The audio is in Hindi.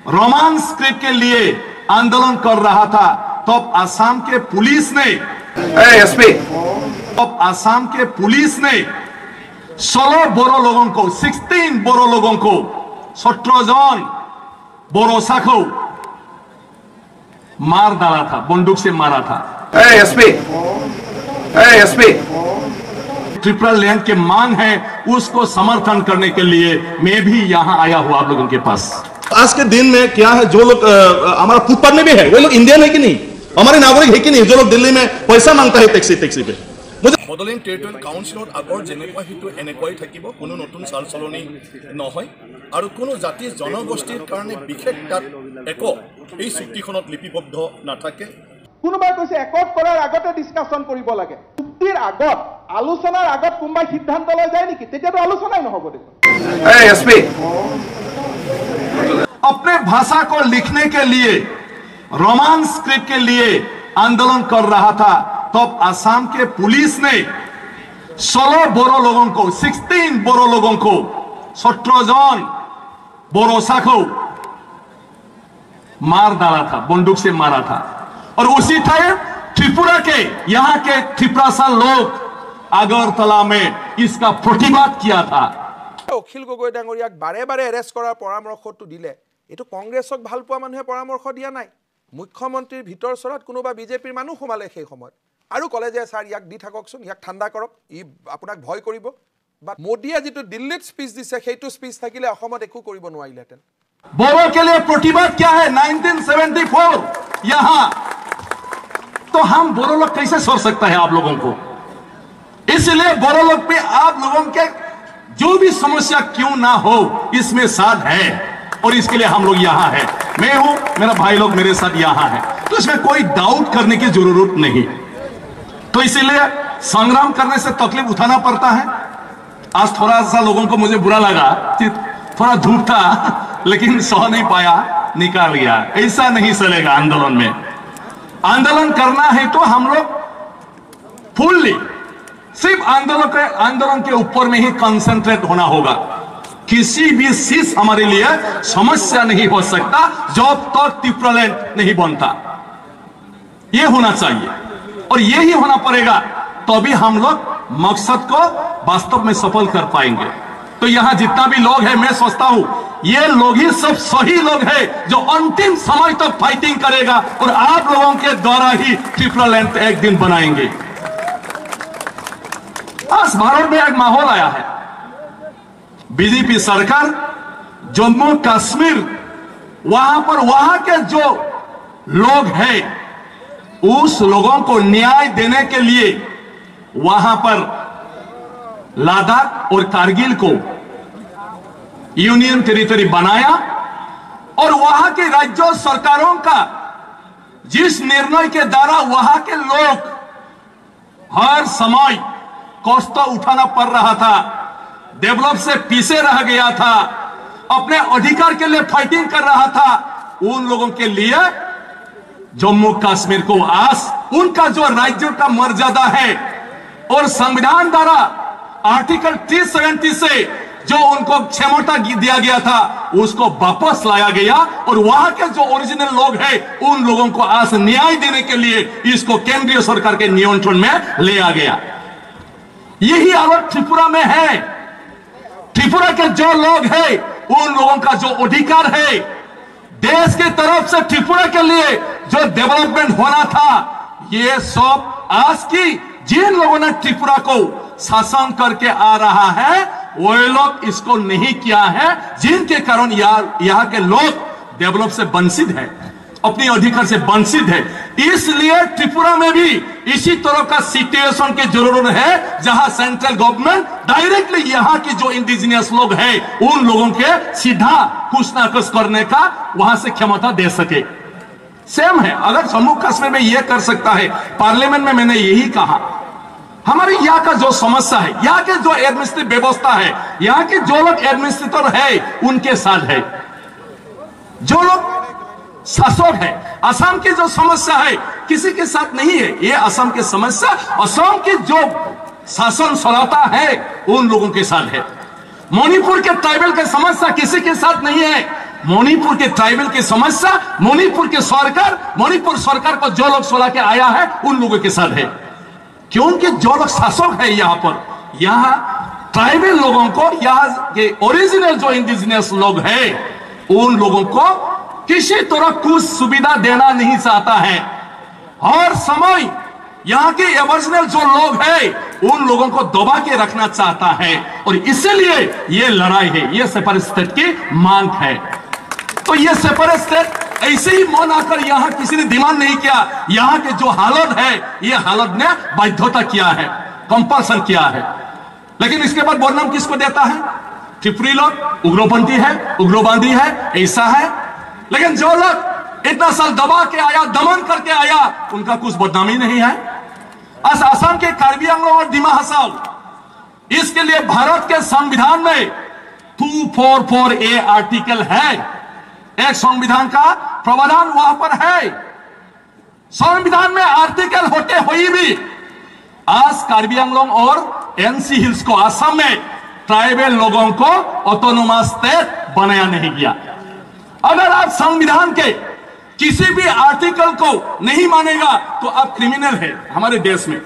रोमांस स्क्रिप्ट के लिए आंदोलन कर रहा था, तो असम के पुलिस ने असम के पुलिस ने 16 बोरो लोगों को 16 बोरो लोगों को 17 जन बोरोसा को मार डाला था, बंदूक से मारा था। त्रिपुरा लैंड के मांग है, उसको समर्थन करने के लिए मैं भी यहाँ आया हूँ आप लोगों के पास। आज के दिन में क्या है, जो लोग हमारा फुटपाथ में भी है, वो लोग इंडियन है कि नहीं, हमारे नागरिक है कि नहीं, जो लोग दिल्ली में पैसा मांगता है टैक्सी पे। बडोलेण्ड टेरिटरियल काउन्सिलर आगर जेनेकुवा हितु एनेकुवाई থাকিব, কোনো নতুন চাল চলনি নহয় আৰু কোনো জাতি জনগোষ্ঠীৰ কাৰণে বিশেষ তাত একো এই চুক্তিখনত লিপিবদ্ধ নাথাকে। কোনোবাই কৈছে একট কৰাৰ আগতে ডিসকাশন কৰিব লাগে, চুক্তিৰ আগত আলোচনাৰ আগত কোনোবাই সিদ্ধান্ত লৈ যায় নেকি? তেতিয়াতো আলোচনাই নহব দেখোন। अपने भाषा को लिखने के लिए रोमांस स्क्रिप्ट के लिए आंदोलन कर रहा था, तो असम के पुलिस ने 16 बोरो लोगों को 16 बोरो लोगों को 17 जन बोरोसा को मार डाला था, बंदूक से मारा था। और उसी टाइम त्रिपुरा के यहाँ के त्रिपुरासा लोग আগরতলা में इसका प्रतिवाद किया था। অখিল গগৈ ডাঙৰীয়াক বাৰে বাৰে এৰেষ্ট কৰাৰ পৰামৰ্শটো দিলে, এইটো কংগ্ৰেছক ভাল পোৱা মানুহে পৰামৰ্শ দিয়া নাই। মুখ্যমন্ত্ৰীৰ ভিতৰ চৰত কোনোবা বিজেপিৰ মানুহ সোমালে সেই সময়ত আৰু ক'লে যে ছাৰ ইয়াক দি থাককচোন, ইয়াক ঠাণ্ডা কৰক, ই আপোনাক ভয় কৰিব। বা মোদীয়ে যিটো দিল্লীত স্পীচ দিছে সেইটো স্পীচ থাকিলে অসমত একো কৰিব নোৱাৰিলেহেঁতেন। बोरो के लिए प्रतिवाद क्या है 1974 यहाँ, तो हम बोरो लोग कैसे छोड़ सकता है आप लोगों को? इसलिए बोरो लोग पे आप लोगों के जो भी समस्या क्यों ना हो इसमें साथ है, और इसके लिए हम लोग यहाँ हैं। मैं हूं, मेरा भाई लोग मेरे साथ यहाँ है, तो इसमें कोई डाउट करने की जरूरत नहीं। तो इसीलिए संग्राम करने से तकलीफ उठाना पड़ता है। आज थोड़ा सा लोगों को मुझे बुरा लगा, थोड़ा धूप था लेकिन सह नहीं पाया, निकाल गया। ऐसा नहीं चलेगा आंदोलन में। आंदोलन करना है तो हम लोग फुल्ली सिर्फ आंदोलन के ऊपर में ही कंसंट्रेट होना होगा। किसी भी चीज हमारे लिए समस्या नहीं हो सकता जब तक त्रिपुरा लैंड नहीं बनता। ये होना चाहिए और यही होना पड़ेगा, तभी हम लोग मकसद को वास्तव में सफल कर पाएंगे। तो यहाँ जितना भी लोग हैं, मैं सोचता हूं ये लोग ही सब सही लोग हैं जो अंतिम समय तक फाइटिंग करेगा, और आप लोगों के द्वारा ही त्रिपुरा लैंड एक दिन बनाएंगे। आज भारत में एक माहौल आया है, बीजेपी सरकार जम्मू कश्मीर वहां पर वहां के जो लोग हैं उस लोगों को न्याय देने के लिए वहां पर लद्दाख और कारगिल को यूनियन टेरिटरी बनाया, और वहां के राज्य सरकारों का जिस निर्णय के द्वारा वहां के लोग हर समय कष्ट उठाना पड़ रहा था, डेवलप से पीछे रह गया था, अपने अधिकार के लिए फाइटिंग कर रहा था, उन लोगों के लिए जम्मू कश्मीर को आज उनका जो राज्य का मर्यादा है और संविधान द्वारा आर्टिकल 370 से जो उनको क्षमता दिया गया था उसको वापस लाया गया, और वहां के जो ओरिजिनल लोग हैं उन लोगों को आज न्याय देने के लिए इसको केंद्रीय सरकार के नियंत्रण में ले आ गया। यही हालत त्रिपुरा में है। त्रिपुरा के जो लोग हैं उन लोगों का जो अधिकार है, देश की तरफ से त्रिपुरा के लिए जो डेवलपमेंट होना था, ये सब आज की जिन लोगों ने त्रिपुरा को शासन करके आ रहा है वो लोग इसको नहीं किया है, जिनके कारण यहाँ के लोग डेवलप से वंचित है, अपने अधिकार से वंचित है। इसलिए त्रिपुरा में भी इसी तरह का सिचुएशन की जरूरत है जहां सेंट्रल गवर्नमेंट डायरेक्टली यहाँ की जो इंडिजिनियस लोग हैं उन लोगों के सीधा कुछ ना कुछ करने का वहां से क्षमता दे सके। सेम है, अगर जम्मू कश्मीर में यह कर सकता है, पार्लियामेंट में मैंने यही कहा, हमारे यहाँ का जो समस्या है, यहाँ के जो एडमिनिस्ट्रेटिव व्यवस्था है, यहाँ के जो लोग एडमिनिस्ट्रेटर है उनके साथ है, जो लोग शासक है, असम की जो समस्या है किसी के साथ नहीं है। ये असम की समस्या असम की जो शासन चलाता है उन लोगों के साथ है। मणिपुर के ट्राइबल की समस्या किसी के साथ नहीं है, मणिपुर के ट्राइबल की समस्या मणिपुर सरकार को जो लोग सोला के आया है उन लोगों के साथ है, क्योंकि जो लोग शासक है यहाँ पर, यहाँ ट्राइबल लोगों को, यहाँ के ओरिजिनल जो इंडिजिनियस लोग हैं उन लोगों को किसी तरह कुछ सुविधा देना नहीं चाहता है। हर समय यहाँ के एबोरिजिनल जो लोग हैं उन लोगों को दबा के रखना चाहता है, और इसीलिए ये लड़ाई है, ये सेपरेट स्टेट की मांग है। तो ये सेपरेट स्टेट ऐसे ही मन आकर यहाँ किसी ने डिमांड नहीं किया। यहाँ के जो हालत है, ये हालत ने बाध्यता किया है, कंपल्सन किया है। लेकिन इसके बाद बदनाम किसको देता है? त्रिपुरी लोग उग्रपंथी है, उग्रवादी है, ऐसा है। लेकिन जो लोग इतना साल दबा के आया, दमन करके आया, उनका कुछ बदनामी नहीं है। असम के कार्बी आंगलों और डिमा हसाओ, इसके लिए भारत के संविधान में 244A आर्टिकल है, एक संविधान का प्रावधान वहां पर है। संविधान में आर्टिकल होते हुए भी आज कार्बी आंगलोंग और एनसी हिल्स को, असम में ट्राइबल लोगों को ऑटोनोमस स्टेट बनाया नहीं गया। अगर आप संविधान के किसी भी आर्टिकल को नहीं मानेगा तो आप क्रिमिनल है हमारे देश में।